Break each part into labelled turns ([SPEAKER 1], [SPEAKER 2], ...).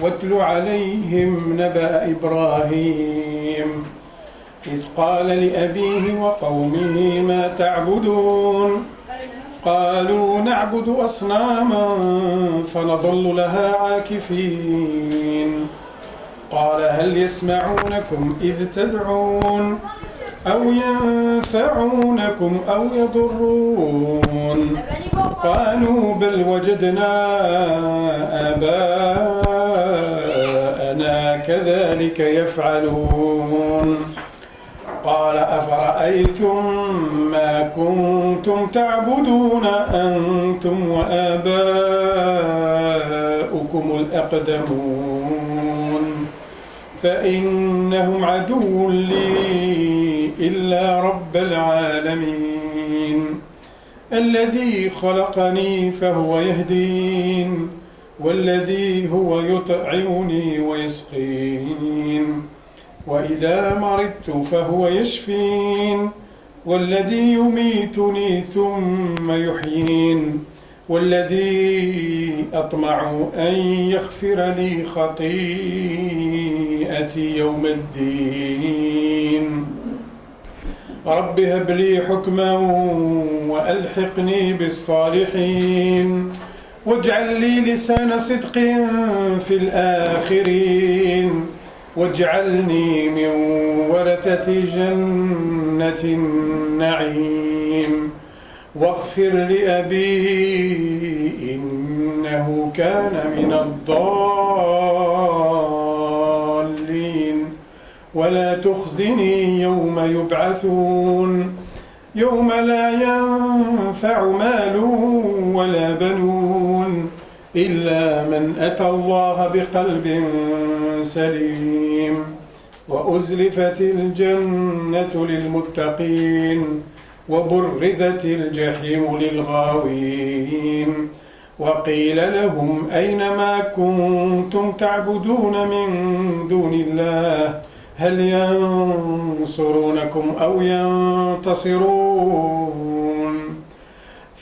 [SPEAKER 1] واتل عليهم نبأ إبراهيم إذ قال لأبيه وقومه ما تعبدون قالوا نعبد أصناما فنظل لها عاكفين قال هل يسمعونكم إذ تدعون أو ينفعونكم أو يضرون قالوا بل وجدنا آباءنا كذلك يفعلون قال أفرأيتم ما كنتم تعبدون أنتم وآباؤكم الأقدمون فإنهم عدو لي إلا رب العالمين الذي خلقني فهو يهدين والذي هو يطعمني ويسقين وإذا مرضت فهو يشفين والذي يميتني ثم يحيين والذي أطمع أن يغفر لي خطيئتي يوم الدين رب هب لي حكما وألحقني بالصالحين واجعل لي لسان صدق في الآخرين واجعلني من ورثة جنة النعيم واغفر لأبي إنه كان من الضالين ولا تخزني يوم يبعثون يوم لا ينفع مال ولا بنون إلا من أتى الله بقلب سليم وأزلفت الجنة للمتقين وبرزت الجحيم للغاوين وقيل لهم أين ما كنتم تعبدون من دون الله هل ينصرونكم أو ينتصرون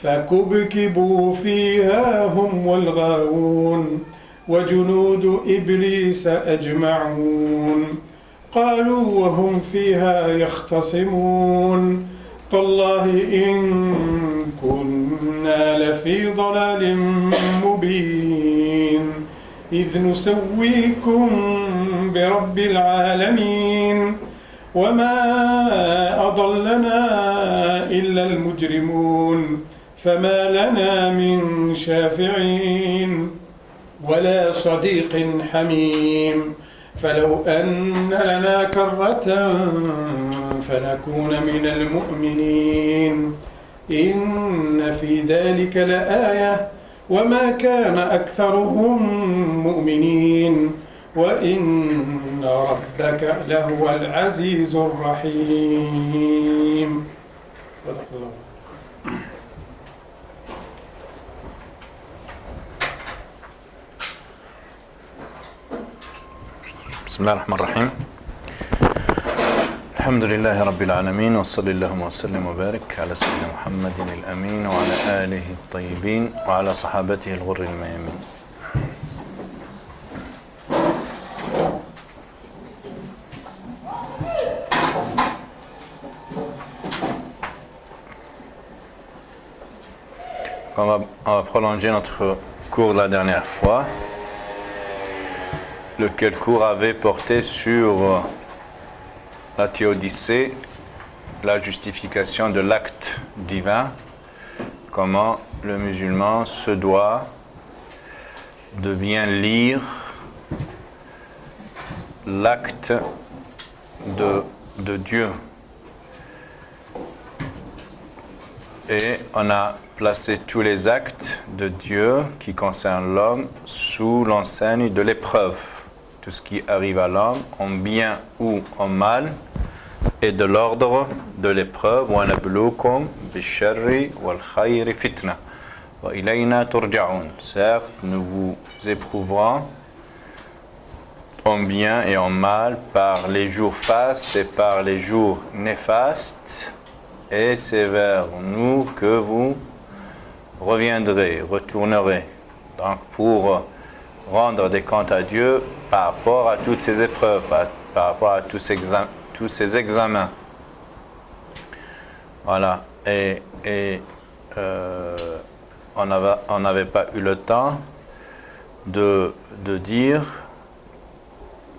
[SPEAKER 1] فكبكبوا فيها هم والغاوون وجنود إبليس أجمعون قالوا وهم فيها يختصمون تالله إن كنا لفي ضلال مبين إذ نسويكم برب العالمين وما أضلنا إلا المجرمون فما لنا من شافعين ولا صديق حميم فلو أن لنا كرة فنكون من المؤمنين إن في ذلك لآية وما كان أكثرهم مؤمنين وإن ربك لهو العزيز الرحيم صدق الله.
[SPEAKER 2] بسم الله الرحمن الرحيم الحمد لله رب العالمين وصلى اللهم وسلم وبارك على سيدنا محمد الأمين وعلى آله الطيبين وعلى صحابته الغر الميامين. On va prolonger notre cours de la dernière fois, lequel cours avait porté sur la théodicée, la justification de l'acte divin, comment le musulman se doit de bien lire l'acte de Dieu. Et on a placé tous les actes de Dieu qui concernent l'homme sous l'enseigne de l'épreuve. Tout ce qui arrive à l'homme, en bien ou en mal, est de l'ordre de l'épreuve. وَنَبْلُوكُمْ بِالشَّرِّ وَالْخَيْرِ فِتْنَةً وَإِلَيْنَا تُرْجَعُونَ. Certes, nous vous éprouverons en bien et en mal par les jours fastes et par les jours néfastes, et c'est vers nous que vous reviendrez, retournerez. Donc pour rendre des comptes à Dieu par rapport à toutes ces épreuves, par rapport à tous ces examens. Voilà. Et on n'avait pas eu le temps de dire,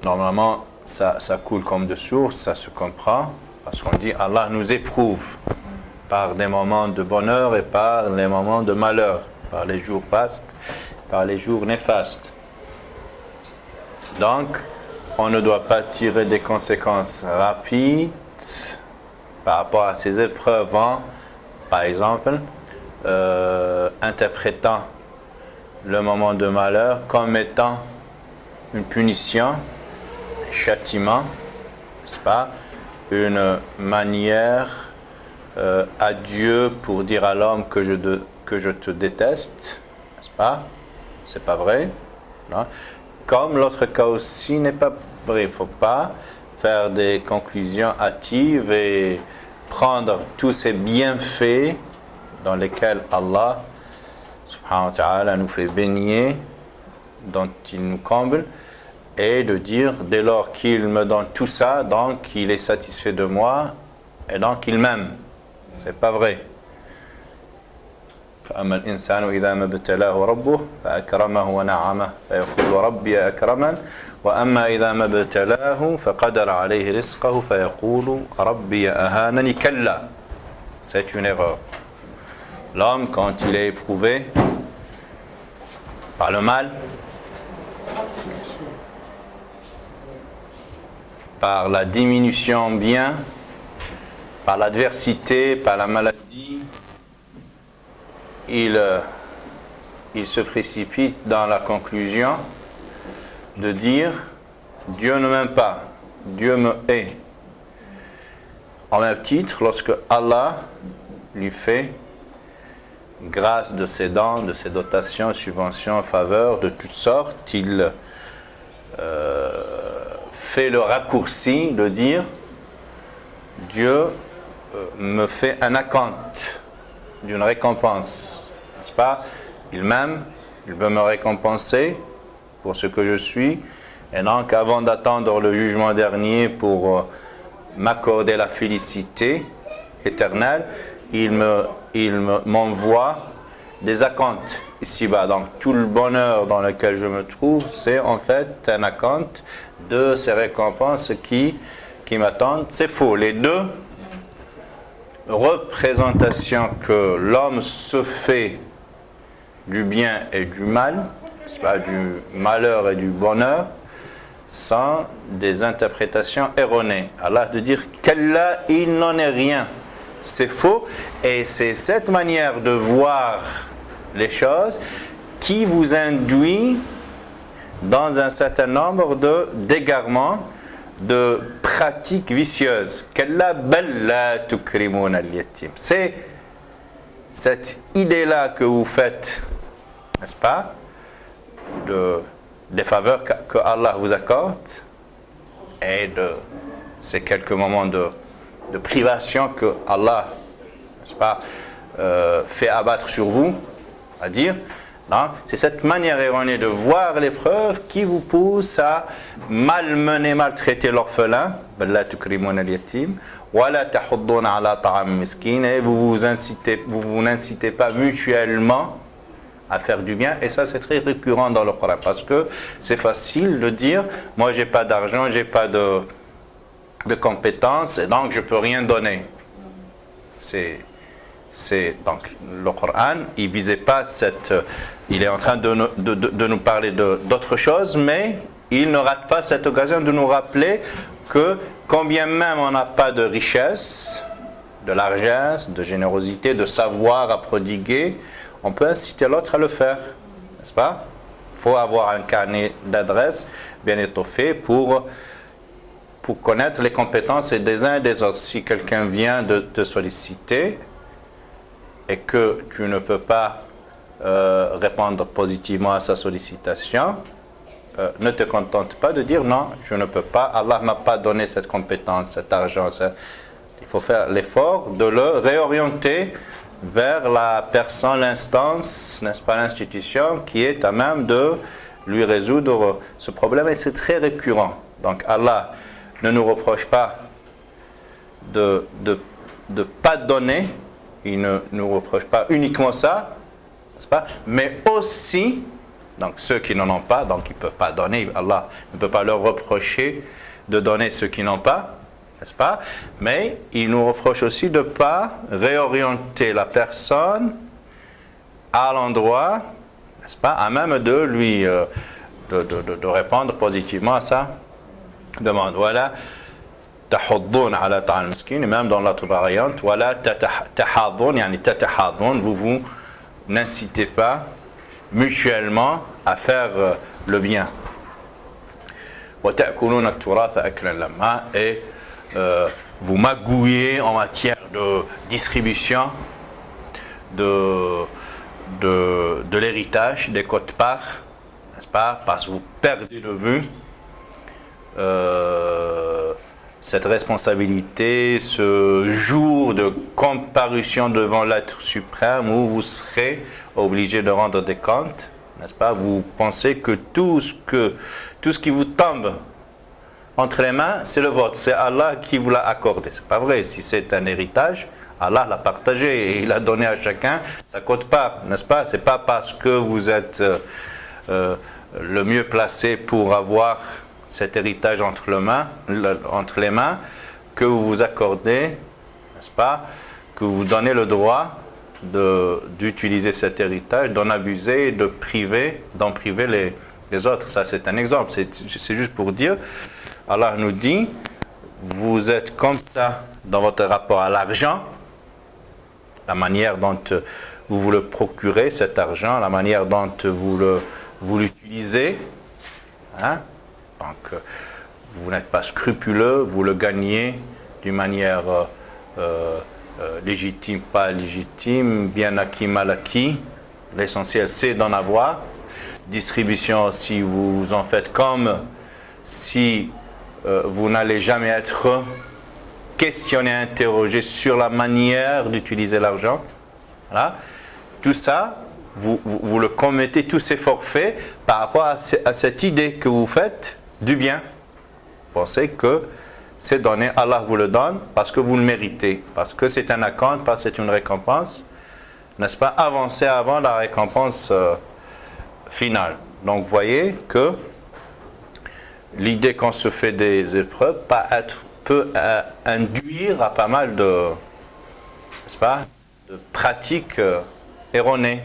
[SPEAKER 2] normalement ça coule comme de source, ça se comprend, parce qu'on dit Allah nous éprouve par des moments de bonheur et par les moments de malheur, par les jours fastes, par les jours néfastes. Donc, on ne doit pas tirer des conséquences rapides par rapport à ces épreuves en, par exemple, interprétant le moment de malheur comme étant une punition, un châtiment, n'est-ce pas, une manière à Dieu pour dire à l'homme que je te déteste, n'est-ce pas? C'est pas vrai, non? Comme l'autre cas aussi n'est pas vrai. Il ne faut pas faire des conclusions hâtives et prendre tous ces bienfaits dans lesquels Allah subhanahu wa ta'ala nous fait baigner, dont il nous comble, et de dire dès lors qu'il me donne tout ça, donc il est satisfait de moi et donc il m'aime. C'est pas vrai. فأما الإنسان إذا ما ابتلاه ربه فأكرمه ونعمه فيقول ربي أكرمن وأما إذا ما ابتلاه فقدر عليه رزقه فيقول ربي أهانني كلا. C'est une erreur. L'homme, quand il est éprouvé par le mal, par la diminution en bien, par l'adversité, par la maladie, il se précipite dans la conclusion de dire Dieu ne m'aime pas, Dieu me hait. En même titre, lorsque Allah lui fait grâce de ses dons, de ses dotations, subventions, faveurs de toutes sortes, il fait le raccourci de dire Dieu me fait un acompte d'une récompense, n'est-ce pas? Il m'aime, il veut me récompenser pour ce que je suis, et donc avant d'attendre le jugement dernier pour m'accorder la félicité éternelle, il m'envoie des acomptes ici-bas. Donc tout le bonheur dans lequel je me trouve, c'est en fait un acompte de ces récompenses qui m'attendent. C'est faux. Les deux représentations que l'homme se fait du bien et du mal, c'est pas du malheur et du bonheur, sont des interprétations erronées. Allah de dire qu'Allah, il n'en est rien. C'est faux, et c'est cette manière de voir les choses qui vous induit dans un certain nombre d'égarements, de pratiques vicieuses. C'est cette idée-là que vous faites, n'est-ce pas, des faveurs que Allah vous accorde et de ces quelques moments de privation que Allah, n'est-ce pas, fait abattre sur vous, à dire, non, c'est cette manière erronée de voir l'épreuve qui vous pousse à malmener, maltraiter l'orphelin, et vous n'incitez pas mutuellement à faire du bien, et ça c'est très récurrent dans le Coran, parce que c'est facile de dire, moi j'ai pas d'argent, j'ai pas de compétences, et donc je peux rien donner. Donc le Coran, il visait pas il est en train de nous parler d'autre chose, mais il ne rate pas cette occasion de nous rappeler que combien même on n'a pas de richesse, de largesse, de générosité, de savoir à prodiguer, on peut inciter l'autre à le faire, n'est-ce pas? Il faut avoir un carnet d'adresses bien étoffé pour connaître les compétences des uns et des autres. Si quelqu'un vient de te solliciter et que tu ne peux pas répondre positivement à sa sollicitation, ne te contente pas de dire non, je ne peux pas, Allah ne m'a pas donné cette compétence, cet argent. Il faut faire l'effort de le réorienter vers la personne, l'instance, n'est-ce pas, l'institution qui est à même de lui résoudre ce problème, et c'est très récurrent. Donc Allah ne nous reproche pas de pas donner, il ne nous reproche pas uniquement ça, n'est-ce pas, mais aussi, donc ceux qui n'en ont pas, donc ils ne peuvent pas donner, Allah ne peut pas leur reprocher de donner ceux qui n'ont pas, n'est-ce pas, mais il nous reproche aussi de ne pas réorienter la personne à l'endroit, n'est-ce pas, à même de lui de répondre positivement à sa demande. Voilà. تحضون على طعام المسكين, et même dans l'autre variante, voilà, تحاضون, يعني تتحاضون, vous n'incitez pas mutuellement à faire le bien. وتأكلون التراث أكلا لما, et vous magouillez en matière de distribution de l'héritage, des quotes-parts, n'est-ce pas, parce que vous perdez de vue cette responsabilité, ce jour de comparution devant l'être suprême où vous serez obligé de rendre des comptes, n'est-ce pas? Vous pensez que tout ce qui vous tombe entre les mains, c'est le vôtre, c'est Allah qui vous l'a accordé. C'est pas vrai. Si c'est un héritage, Allah l'a partagé et il a donné à chacun sa quote-part, n'est-ce pas? C'est pas parce que vous êtes le mieux placé pour avoir cet héritage entre les mains que vous vous accordez, n'est-ce pas, que vous donnez le droit d'utiliser cet héritage, d'en abuser, d'en priver les autres. Ça, c'est un exemple. C'est juste pour dire, Allah nous dit, vous êtes comme ça dans votre rapport à l'argent, la manière dont vous le procurez, cet argent, la manière dont vous l'utilisez, hein? Donc, vous n'êtes pas scrupuleux, vous le gagnez d'une manière légitime, pas légitime, bien acquis, mal acquis. L'essentiel, c'est d'en avoir. Distribution, si vous en faites comme si vous n'allez jamais être questionné, interrogé sur la manière d'utiliser l'argent. Voilà. Tout ça, vous le commettez, tous ces forfaits, par rapport à cette idée que vous faites du bien. Pensez que c'est donné, Allah vous le donne parce que vous le méritez, parce que c'est un acompte, parce que c'est une récompense, n'est-ce pas, avancez avant la récompense finale. Donc vous voyez que l'idée qu'on se fait des épreuves peut induire à pas mal de, n'est-ce pas, de pratiques erronées,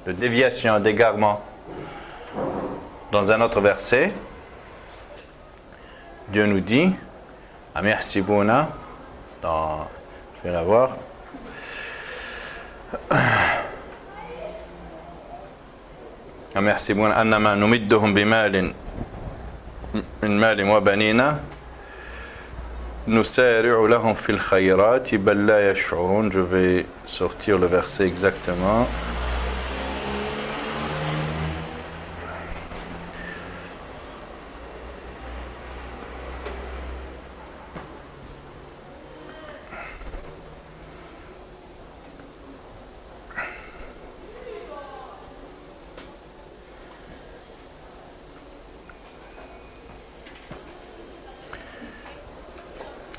[SPEAKER 2] de déviations, d'égarements. Dans un autre verset, Dieu nous dit, Amersibouna, je vais la voir. Amersibouna, annama numidduhum bimalin min malin wa banina, nusari'u lahum fil khayrati bal la yash'urun. Je vais sortir le verset exactement.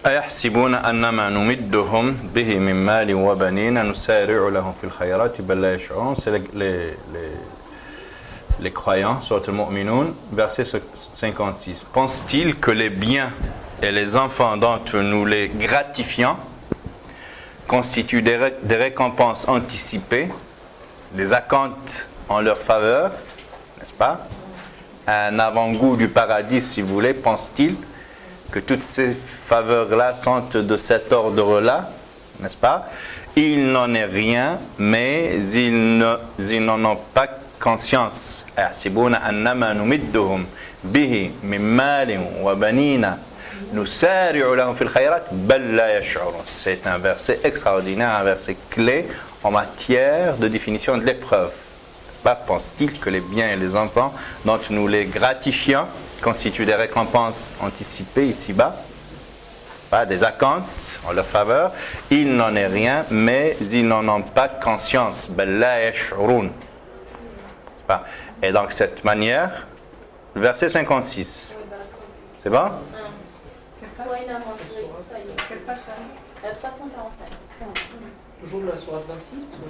[SPEAKER 2] أيحسبون أنما نمدهم به من مال وبنين نسارع لهم في الخيرات بل لا يشعرون. C'est les croyants, Surat al-Mu'minun, verset 56. Pense-t-il que les biens et les enfants dont nous les gratifions constituent des récompenses anticipées, des acomptes en leur faveur, n'est-ce pas? Un avant-goût du paradis, si vous voulez, pense-t-il que toutes ces faveurs-là sont de cet ordre-là, n'est-ce pas? Il n'en est rien, mais ils n'en ont pas conscience. C'est un verset extraordinaire, un verset clé en matière de définition de l'épreuve. N'est-ce pas? Pense-t-il que les biens et les enfants dont nous les gratifions constituent des récompenses anticipées ici-bas? pas, des acomptes en leur faveur, il n'en est rien, mais ils n'en ont pas conscience. بل لا يشعرون. C'est pas. Et donc cette manière, le verset 56. C'est bon?
[SPEAKER 3] Quelle page ça?
[SPEAKER 4] 345.
[SPEAKER 3] Toujours la sourate 26 parce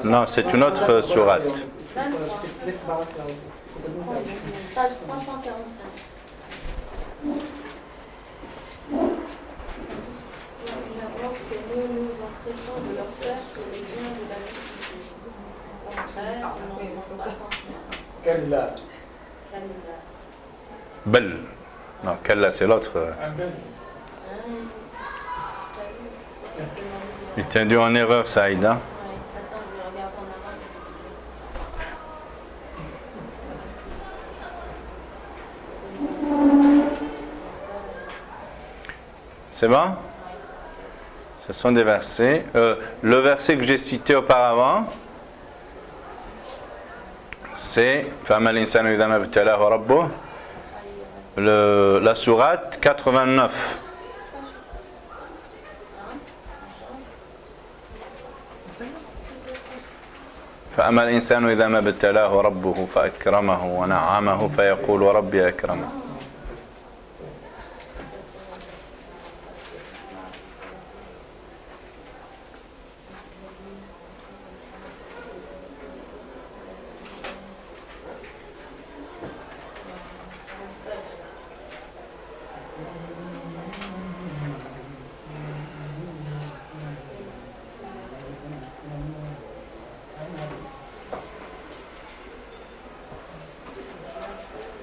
[SPEAKER 3] que
[SPEAKER 2] Non, c'est une autre sourate.
[SPEAKER 4] 23. Page 345. Lorsque nous nous empressons de leur faire sur les biens de la société. Au contraire, ils n'en sont pas conscients.
[SPEAKER 3] Kalla.
[SPEAKER 2] Bel. Non, Kalla, c'est l'autre. Il t'a induit en erreur, Saïda.
[SPEAKER 4] Attends, je regarde en arabe.
[SPEAKER 2] C'est bon? Ce sont des versets. Le verset que j'ai cité auparavant, c'est la sourate 89. فأما الإنسان إذا ما ابتلاه ربه فأكرمه ونعمه فيقول ربي أكرمه.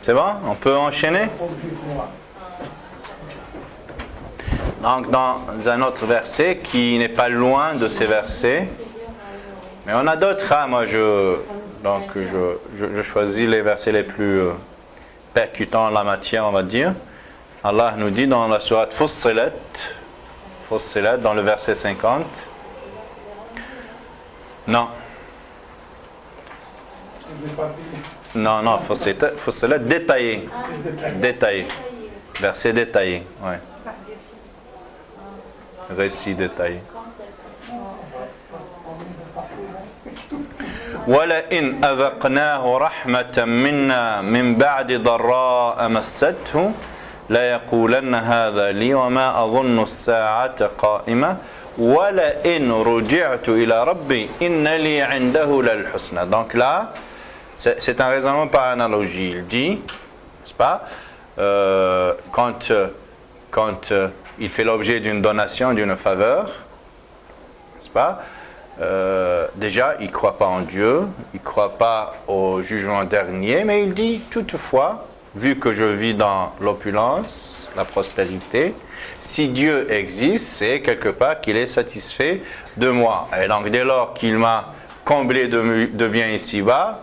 [SPEAKER 2] C'est bon? On peut enchaîner? Donc, dans un autre verset qui n'est pas loin de ces versets, mais on a d'autres. Hein, moi, je choisis les versets les plus percutants en la matière, on va dire. Allah nous dit dans la sourate Fussilat, dans le verset 50. Non. Non, Fussilat détaillé. Détaillé. Verset détaillé, ouais. Récit détaillé. وَلَئِنْ أَذَقْنَاهُ رَحْمَةً مِنَّا مِنْ بَعْدِ ضَرَّاءَ مَسَّتْهُ لَيَقُولَنَّ هَذَا لِي وَمَا أَظُنُّ السَّاعَةَ قَائِمَةً وَلَئِنْ رُجِعْتُ إِلَى رَبِّي إِنَّ لِي عِنْدَهُ لَلْحُسْنَى. Donc là, c'est un raisonnement par analogie. Il dit, n'est-ce pas, quand il fait l'objet d'une donation, d'une faveur, n'est-ce pas, déjà, il ne croit pas en Dieu, il ne croit pas au jugement dernier, mais il dit, toutefois, vu que je vis dans l'opulence, la prospérité, si Dieu existe, c'est quelque part qu'il est satisfait de moi. Et donc, dès lors qu'il m'a comblé de biens ici-bas,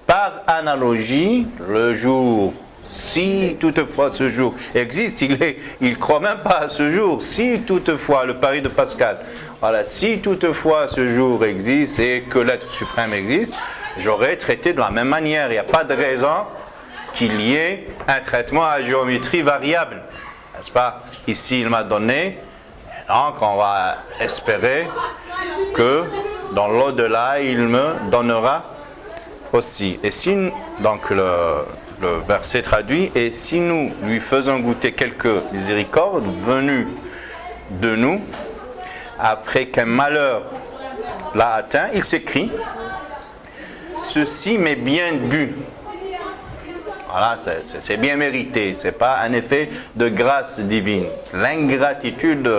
[SPEAKER 2] par analogie, le jour, si toutefois ce jour existe, il ne croit même pas à ce jour, si toutefois, le pari de Pascal, voilà, si toutefois ce jour existe et que l'être suprême existe, j'aurais traité de la même manière. Il n'y a pas de raison qu'il y ait un traitement à géométrie variable, n'est-ce pas? Ici, il m'a donné, donc on va espérer que dans l'au-delà, il me donnera aussi. Et si, donc le verset traduit, et si nous lui faisons goûter quelques miséricordes venues de nous, après qu'un malheur l'a atteint, il s'écrie, ceci m'est bien dû. Voilà, c'est bien mérité, c'est pas un effet de grâce divine, l'ingratitude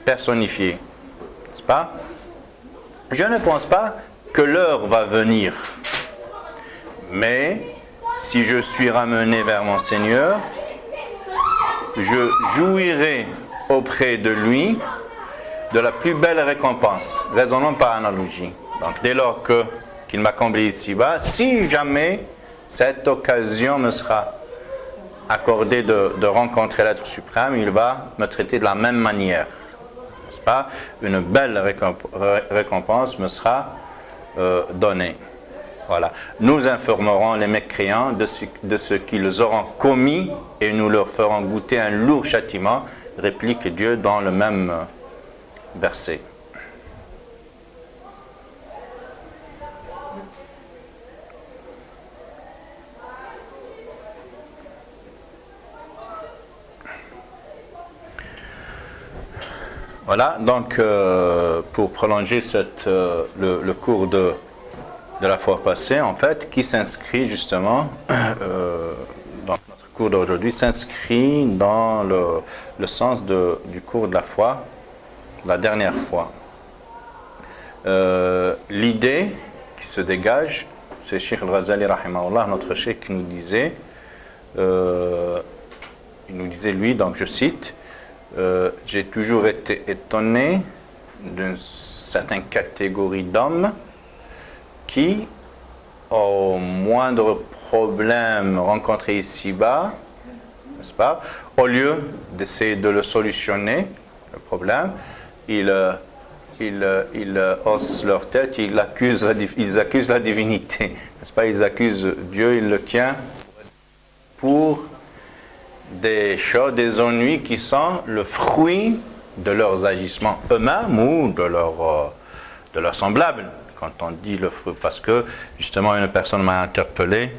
[SPEAKER 2] personnifiée, n'est-ce pas? Je ne pense pas que l'heure va venir, mais si je suis ramené vers mon Seigneur, je jouirai auprès de lui de la plus belle récompense, raisonnons par analogie. Donc dès lors qu'il m'a comblé ici-bas, si jamais cette occasion me sera accordée de rencontrer l'être suprême, il va me traiter de la même manière, n'est-ce pas? Une belle récompense me sera donnée. Voilà. Nous informerons les mécréants de ce qu'ils auront commis et nous leur ferons goûter un lourd châtiment réplique Dieu dans le même verset. Voilà, donc pour prolonger le cours de la fois passée, en fait, qui s'inscrit justement, dans notre cours d'aujourd'hui, s'inscrit dans le sens du cours de la foi, la dernière fois. L'idée qui se dégage, c'est Cheikh Al-Ghazali, rahimahullah, notre cheikh, qui nous disait, lui, donc je cite, j'ai toujours été étonné d'une certaine catégorie d'hommes qui, au moindre problème rencontré ici-bas, n'est-ce pas, au lieu d'essayer de le solutionner, le problème, ils haussent leur tête, ils accusent la divinité, n'est-ce pas, ils accusent Dieu, ils le tiennent pour des choses, des ennuis qui sont le fruit de leurs agissements eux-mêmes ou de leurs semblables. Quand on dit le fruit, parce que justement une personne m'a interpellé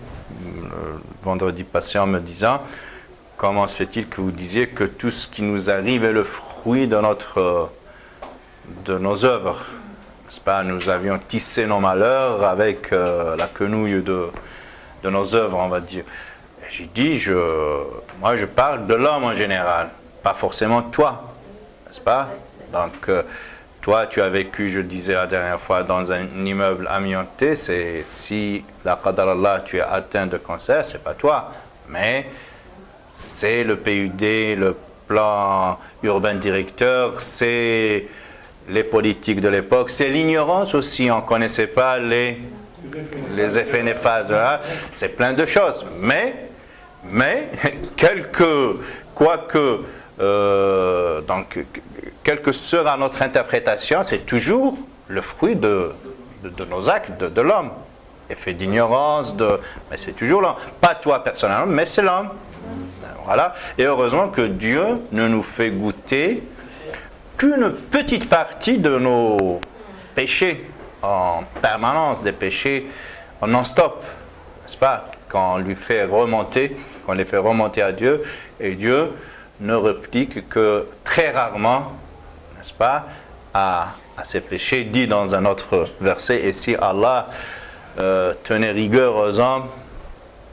[SPEAKER 2] le vendredi passé en me disant comment se fait-il que vous disiez que tout ce qui nous arrive est le fruit de nos œuvres, n'est-ce pas? Nous avions tissé nos malheurs avec la quenouille de nos œuvres, on va dire. J'ai dit, moi je parle de l'homme en général, pas forcément toi, n'est-ce pas? Donc, toi tu as vécu, je disais la dernière fois, dans un immeuble amianté, c'est si, la qadar Allah, tu es atteint de cancer, c'est pas toi, mais c'est le PUD, le plan urbain directeur, c'est les politiques de l'époque, c'est l'ignorance aussi, on ne connaissait pas les effets néfastes, hein? C'est plein de choses, mais quelle que sera notre interprétation, c'est toujours le fruit de nos actes, de l'homme. Effet d'ignorance, mais c'est toujours l'homme. Pas toi personnellement, mais c'est l'homme. Voilà. Et heureusement que Dieu ne nous fait goûter qu'une petite partie de nos péchés en permanence, des péchés en non-stop, n'est-ce pas? Quand on les fait remonter à Dieu, et Dieu ne réplique que très rarement, n'est-ce pas, à ces péchés, dit dans un autre verset, et si Allah tenait rigueur aux hommes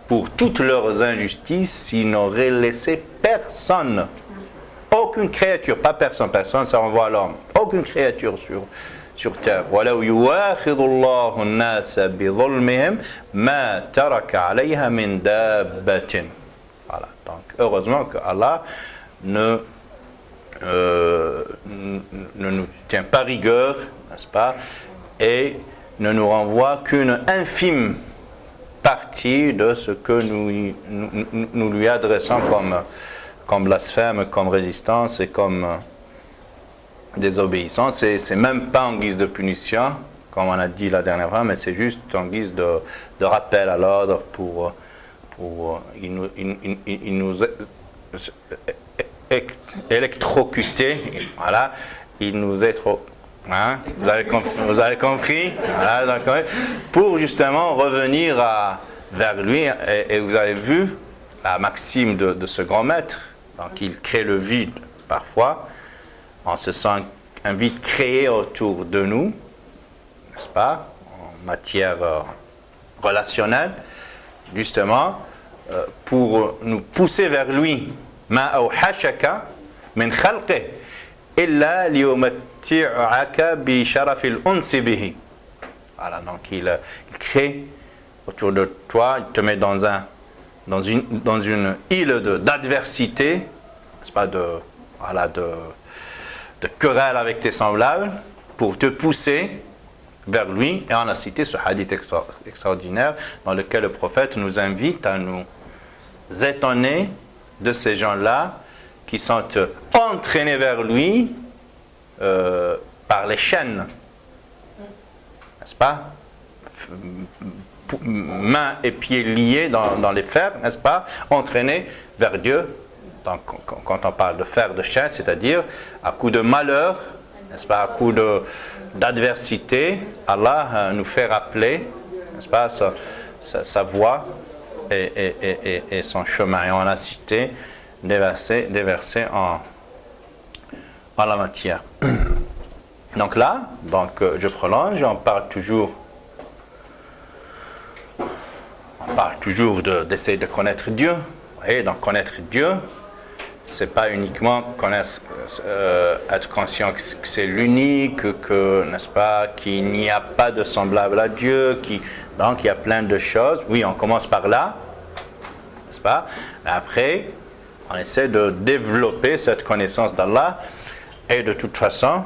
[SPEAKER 2] pour toutes leurs injustices, il n'aurait laissé personne, aucune créature, pas personne, ça renvoie à l'homme, aucune créature sur terre. Voilà, donc heureusement que Allah ne nous tient pas rigueur, n'est-ce pas, et ne nous renvoie qu'une infime partie de ce que nous lui adressons comme blasphème, comme résistance et comme désobéissance. C'est même pas en guise de punition, comme on a dit la dernière fois, mais c'est juste en guise de rappel à l'ordre pour il nous électrocuté, voilà, il nous est trop, hein, vous avez compris, voilà, donc, pour justement revenir vers lui, et vous avez vu la maxime de ce grand maître, donc il crée le vide parfois, on se sent un vide créé autour de nous, n'est-ce pas, en matière relationnelle, justement, pour nous pousser vers lui. Ma awhashaka min khalqih illa liyumatti'aka bi sharafil unsi bihi. Voilà, donc il crée autour de toi, il te met dans une île d'adversité, n'est-ce pas, de querelle avec tes semblables, pour te pousser vers lui. Et on a cité ce hadith extraordinaire dans lequel le prophète nous invite à nous étonner de ces gens-là qui sont entraînés vers lui par les chaînes, n'est-ce pas, mains et pieds liés dans les fers, n'est-ce pas, entraînés vers Dieu Donc, quand on parle de fer de chaîne, c'est-à-dire à coup de malheur, n'est-ce pas, à coup d'adversité, Allah nous fait rappeler, n'est-ce pas, sa voie et son chemin. Et on a cité des versets en la matière. Donc là, je prolonge, on parle toujours d'essayer de connaître Dieu. Et donc connaître Dieu, c'est pas uniquement être conscient que c'est l'unique, que, n'est-ce pas, qu'il n'y a pas de semblable à Dieu, donc il y a plein de choses. Oui, on commence par là, n'est-ce pas? Après, on essaie de développer cette connaissance d'Allah, et de toute façon,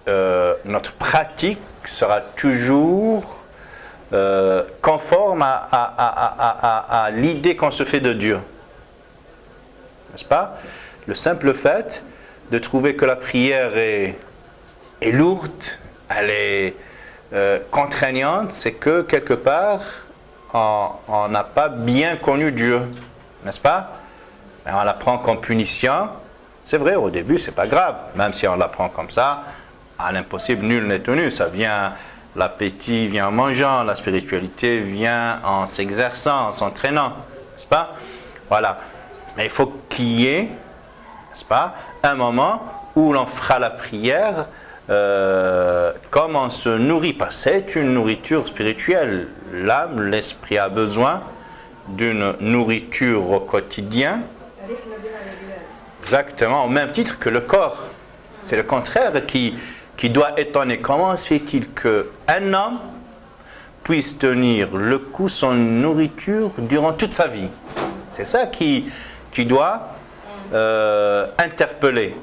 [SPEAKER 2] notre pratique sera toujours conforme à l'idée qu'on se fait de Dieu. N'est-ce pas? Le simple fait de trouver que la prière est lourde, elle est contraignante, c'est que quelque part, on n'a pas bien connu Dieu. N'est-ce pas? Et on la prend comme punition. C'est vrai, au début, c'est pas grave. Même si on la prend comme ça, à l'impossible, nul n'est tenu. Ça vient, l'appétit vient en mangeant, la spiritualité vient en s'exerçant, en s'entraînant. N'est-ce pas? Voilà. Mais il faut qu'il y ait, n'est-ce pas, un moment où l'on fera la prière comme on se nourrit. Parce que c'est une nourriture spirituelle. L'âme, l'esprit a besoin d'une nourriture au quotidien. Exactement, au même titre que le corps. C'est le contraire qui doit étonner. Comment se fait-il qu'un homme puisse tenir le coup, son nourriture, durant toute sa vie? C'est ça qui doit interpeller.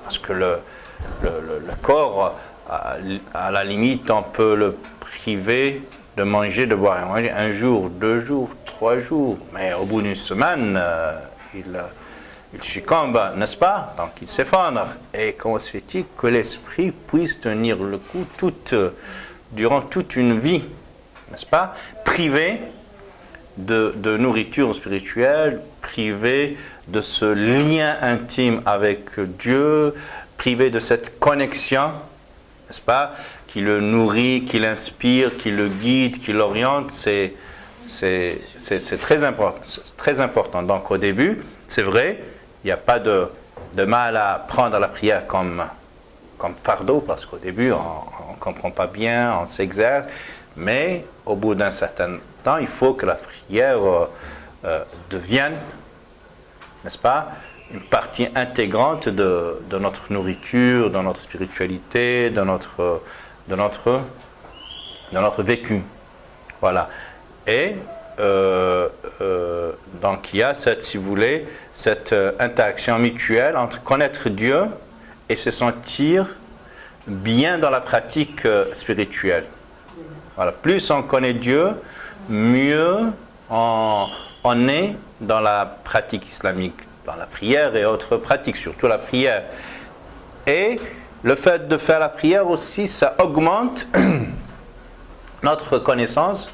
[SPEAKER 2] Parce que le corps, à la limite, on peut le priver de manger, de boire et manger 1 jour, 2 jours, 3 jours. Mais au bout d'une semaine, il succombe, n'est-ce pas? Donc il s'effondre. Et comment se fait-il que l'esprit puisse tenir le coup durant toute une vie, n'est-ce pas? Privé de nourriture spirituelle, privé de ce lien intime avec Dieu, privé de cette connexion, n'est-ce pas? Qui le nourrit, qui l'inspire, qui le guide, qui l'oriente, c'est très important. C'est très important. Donc au début, c'est vrai, il n'y a pas de mal à prendre la prière comme fardeau, parce qu'au début, on ne comprend pas bien, on s'exerce, mais au bout d'un certain temps, il faut que la prière devienne, n'est-ce pas, une partie intégrante de notre nourriture, de notre spiritualité, de notre vécu. Voilà. Et donc il y a si vous voulez, cette interaction mutuelle entre connaître Dieu et se sentir bien dans la pratique spirituelle. Voilà. Plus on connaît Dieu, mieux on est dans la pratique islamique, dans la prière et autres pratiques, surtout la prière. Et le fait de faire la prière aussi, ça augmente notre connaissance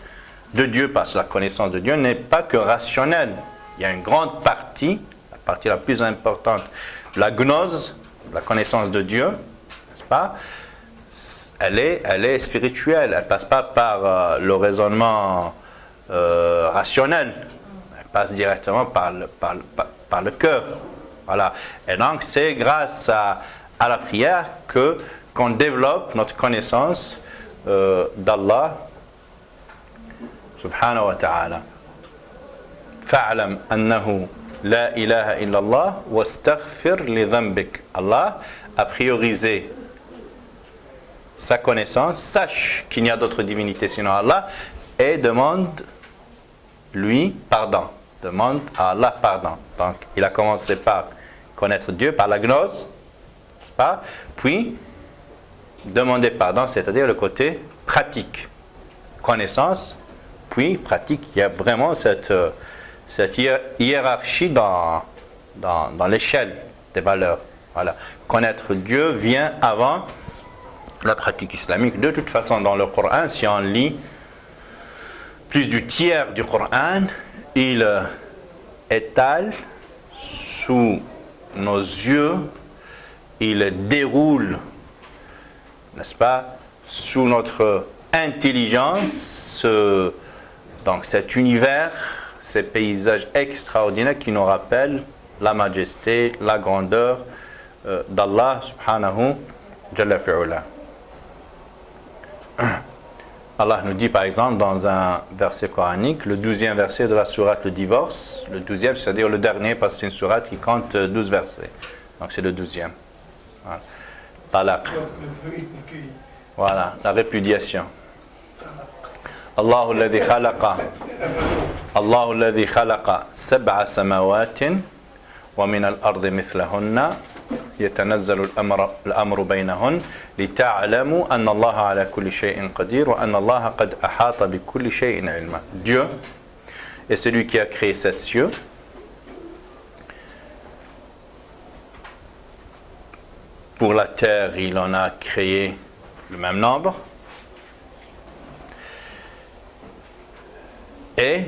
[SPEAKER 2] de Dieu, parce que la connaissance de Dieu n'est pas que rationnelle. Il y a une grande partie, la partie la plus importante, la gnose, la connaissance de Dieu, n'est-ce pas? Elle est spirituelle, elle ne passe pas par le raisonnement rationnel, elle passe directement par le cœur. Voilà. Et donc c'est grâce à la prière qu'on développe notre connaissance d'Allah subhanahu wa ta'ala. Fa'alam annahu la ilaha illallah wastaghfir li dhanbik. Allah a priorisé sa connaissance, sache qu'il n'y a d'autre divinité sinon Allah, et demande-lui pardon. Demande à Allah pardon. Donc, il a commencé par connaître Dieu, par la gnose, n'est-ce pas? Puis, demander pardon, c'est-à-dire le côté pratique. Connaissance, puis pratique. Il y a vraiment cette hiérarchie dans l'échelle des valeurs. Voilà. Connaître Dieu vient avant la pratique islamique. De toute façon, dans le Coran, si on lit plus du tiers du Coran, il étale sous nos yeux, il déroule, n'est-ce pas, sous notre intelligence, donc cet univers, ces paysages extraordinaires qui nous rappellent la majesté, la grandeur d'Allah subhanahu jalla fi'ula. Allah nous dit par exemple dans un verset coranique, le 12e verset de la sourate le divorce, le 12e c'est-à-dire le dernier parce que c'est une sourate qui compte 12 versets, donc c'est le 12e. Voilà. Talaq. Voilà, la répudiation. Allahu alladhi khalaqa sab'a samawatin wa min al-ardi mithlahunna يتنزل الأمر بينهن لتعلموا أن الله على كل شيء قدير وأن الله قد أحاط بكل شيء علما. Dieu est celui qui a créé 7 cieux. Pour la terre, il en a créé le même nombre. Et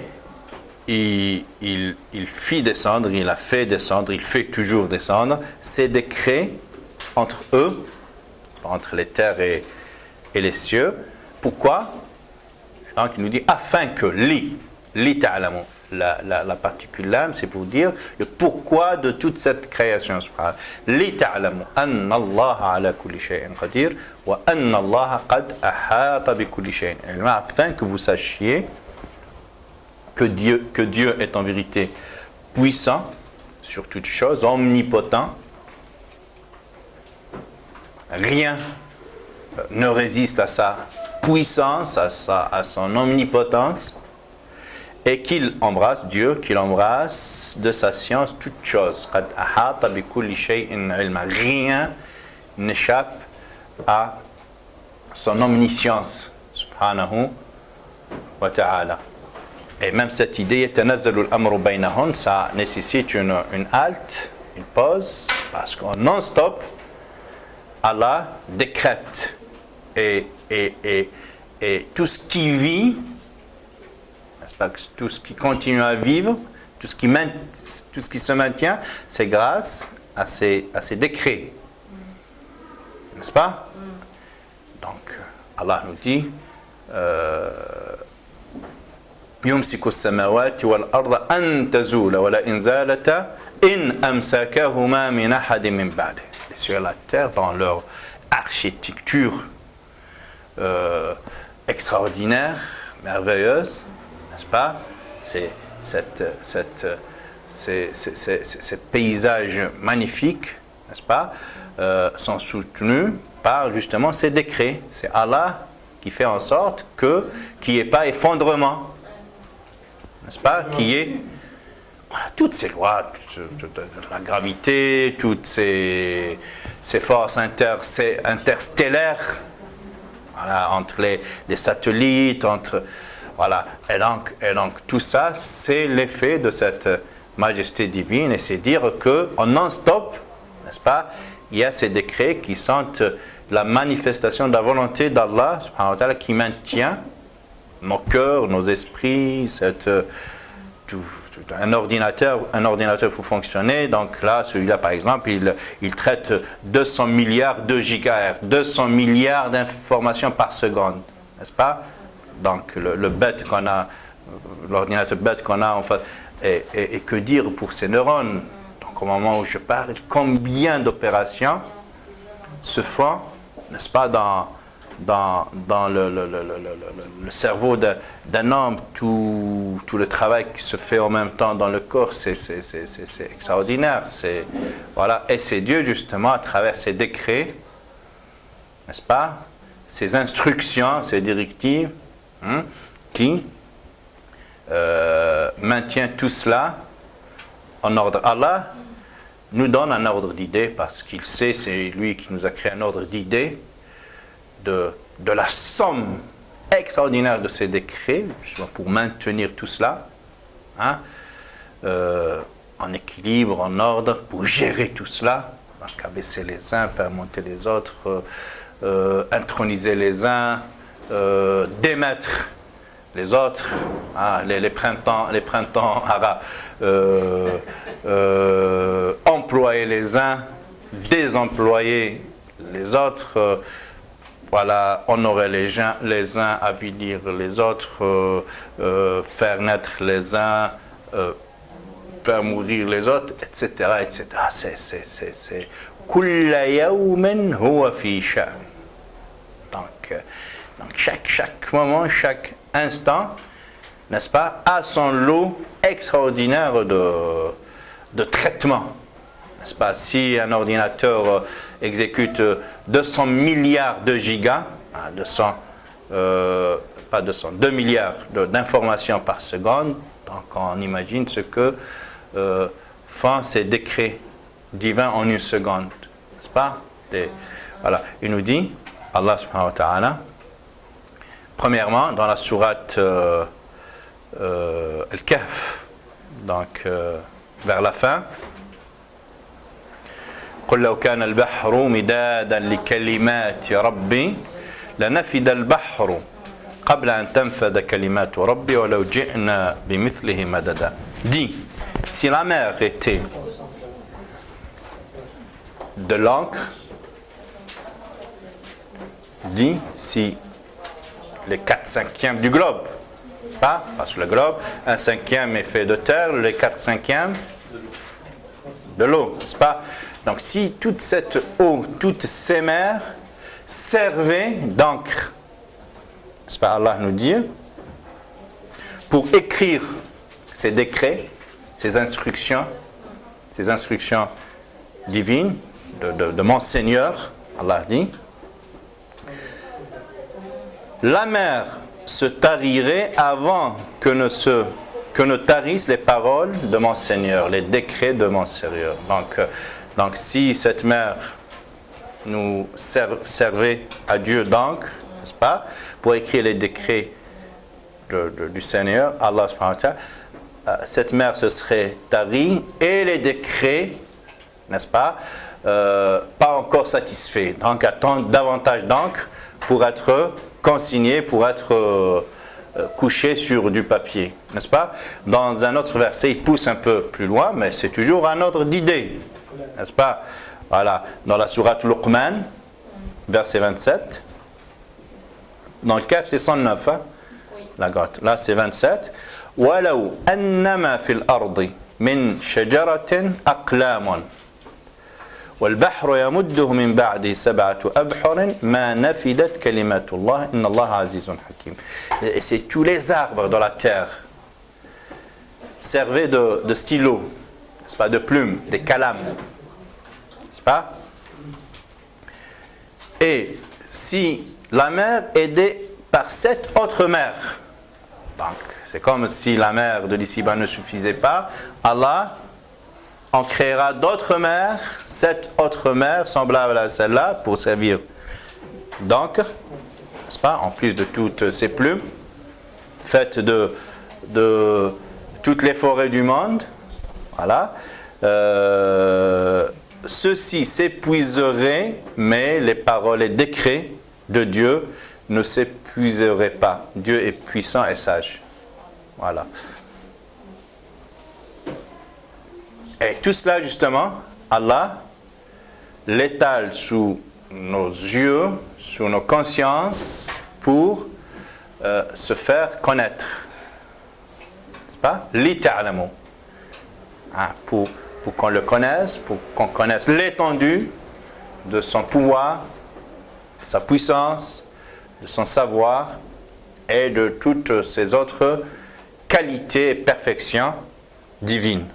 [SPEAKER 2] il fit descendre, il a fait descendre, il fait toujours descendre ses décrets entre eux, entre les terres et les cieux. Pourquoi? Donc il nous dit afin que li ta'lamu, la particule lam, c'est pour dire le pourquoi de toute cette création. Li ta'lamu anna Allah ala kulli shay'in qadir wa anna Allah qad ahata bi kulli shay'in ilma, afin que vous sachiez que Dieu est en vérité puissant sur toute chose, omnipotent. Rien ne résiste à sa puissance, à son omnipotence, et qu'il embrasse Dieu, qu'il embrasse de sa science toute chose. Rien n'échappe à son omniscience, subhanahu wa ta'ala. Et même cette idée, ça nécessite une halte, une pause, parce qu'en non-stop, Allah décrète. Et tout ce qui vit, n'est-ce pas, tout ce qui continue à vivre, tout ce qui se maintient, c'est grâce à ces décrets. N'est-ce pas? Donc, Allah nous dit يمسك السماوات والأرض أن تزول ولئن زالتا إن أمسكهما من أحد من بعده. Les cieux et la terre, dans leur architecture extraordinaire, merveilleuse, n'est-ce pas? C'est ces paysages magnifiques, n'est-ce pas, sont soutenus par justement ces décrets. C'est Allah qui fait en sorte qu'il n'y ait pas effondrement. N'est-ce pas, qui est voilà, toutes ces lois, toute la gravité, toutes ces forces interstellaires, voilà, entre les satellites, voilà, et donc tout ça, c'est l'effet de cette majesté divine, et c'est dire que en non-stop, n'est-ce pas, il y a ces décrets qui sont la manifestation de la volonté d'Allah, subhanahu wa ta'ala, qui maintient nos cœurs, nos esprits, un ordinateur pour fonctionner. Donc là, celui-là par exemple, il traite 200 milliards de gigahertz, 200 milliards d'informations par seconde, n'est-ce pas? Donc le bête qu'on a, l'ordinateur bête qu'on a en fait, et que dire pour ces neurones? Donc au moment où je parle, combien d'opérations se font, n'est-ce pas, dans le cerveau d'un homme, tout le travail qui se fait en même temps dans le corps, c'est extraordinaire. Voilà. Et c'est Dieu justement à travers ses décrets, n'est-ce pas, ses instructions, ses directives, qui maintient tout cela en ordre. Allah nous donne un ordre d'idées parce qu'il sait, c'est lui qui nous a créé un ordre d'idées, de la somme extraordinaire de ces décrets, justement pour maintenir tout cela, en équilibre, en ordre, pour gérer tout cela, donc abaisser les uns, faire monter les autres, introniser les uns, démettre les autres, les printemps arabes, employer les uns, désemployer les autres, voilà, honorer les uns, avilir les autres, faire naître les uns, faire mourir les autres, etc., etc. C'est kulla yawmin huwa fi sha'n. Donc chaque moment, chaque instant, n'est-ce pas, a son lot extraordinaire de traitement. N'est-ce pas? Si un ordinateur exécute 200 milliards de gigas, 2 milliards d'informations par seconde, donc on imagine ce que font ces décrets divins en une seconde, n'est-ce pas? Voilà, il nous dit, Allah subhanahu wa ta'ala, premièrement dans la sourate Al-Kahf, donc vers la fin, قل لو كان البحر مدادا لكلمات ربي لنفد البحر قبل أن تنفد كلمات ربي ولو جئنا بمثله مددا. Dis, si la mer était de l'encre, dis si les 4/5 du globe, n'est-ce pas? Parce que le globe, 1/5 est fait de terre, les 4/5 de l'eau, n'est-ce pas? Donc si toute cette eau, toutes ces mers servaient d'encre, n'est-ce pas, Allah nous dit, pour écrire ces décrets, ces instructions divines de mon Seigneur, Allah dit, la mer se tarirait avant que ne tarissent les paroles de mon Seigneur, les décrets de mon Seigneur. Donc si cette mer nous servait à Dieu d'encre, n'est-ce pas, pour écrire les décrets du Seigneur, Allah subhanahu wa ta'ala, cette mer se serait tarie et les décrets, n'est-ce pas, pas encore satisfaits. Donc attendre davantage d'encre pour être consigné, pour être couché sur du papier, n'est-ce pas? Dans un autre verset, il pousse un peu plus loin, mais c'est toujours un ordre d'idée, n'est-ce pas? Voilà, dans la sourate Luqman, verset 27, dans le Kahf c'est 109, hein? La grotte, là c'est 27. وَلَوْ أَنَّمَا فِي الْأَرْضِ مِنْ شَجَرَةٍ أَقْلَامٌ وَالْبَحْرُ يَمُدُّهُ مِنْ بَعْدِهِ 7 أَبْحُرٍ مَا نَفِدَتْ كَلِمَاتُ اللَّهِ إِنَّ اللَّهَ عَزِيزٌ حَكِيمٌ. Et c'est tous les arbres dans la terre servaient de stylos, n'est-ce pas, de plumes, des calames, n'est-ce pas? Et si la mer aidée par 7 autres mers, donc c'est comme si la mer de l'ici-bas ne suffisait pas, Allah en créera d'autres mers, 7 autres mers semblables à celle-là pour servir d'encre, n'est-ce pas, en plus de toutes ces plumes faites de toutes les forêts du monde, voilà. Ceux-ci s'épuiseraient, mais les paroles et décrets de Dieu ne s'épuiseraient pas. Dieu est puissant et sage. Voilà. Et tout cela, justement, Allah l'étale sous nos yeux, sous nos consciences, pour se faire connaître. N'est-ce pas? Li ta'lamu. Pour qu'on le connaisse, pour qu'on connaisse l'étendue de son pouvoir, de sa puissance, de son savoir et de toutes ses autres qualités et perfections divines.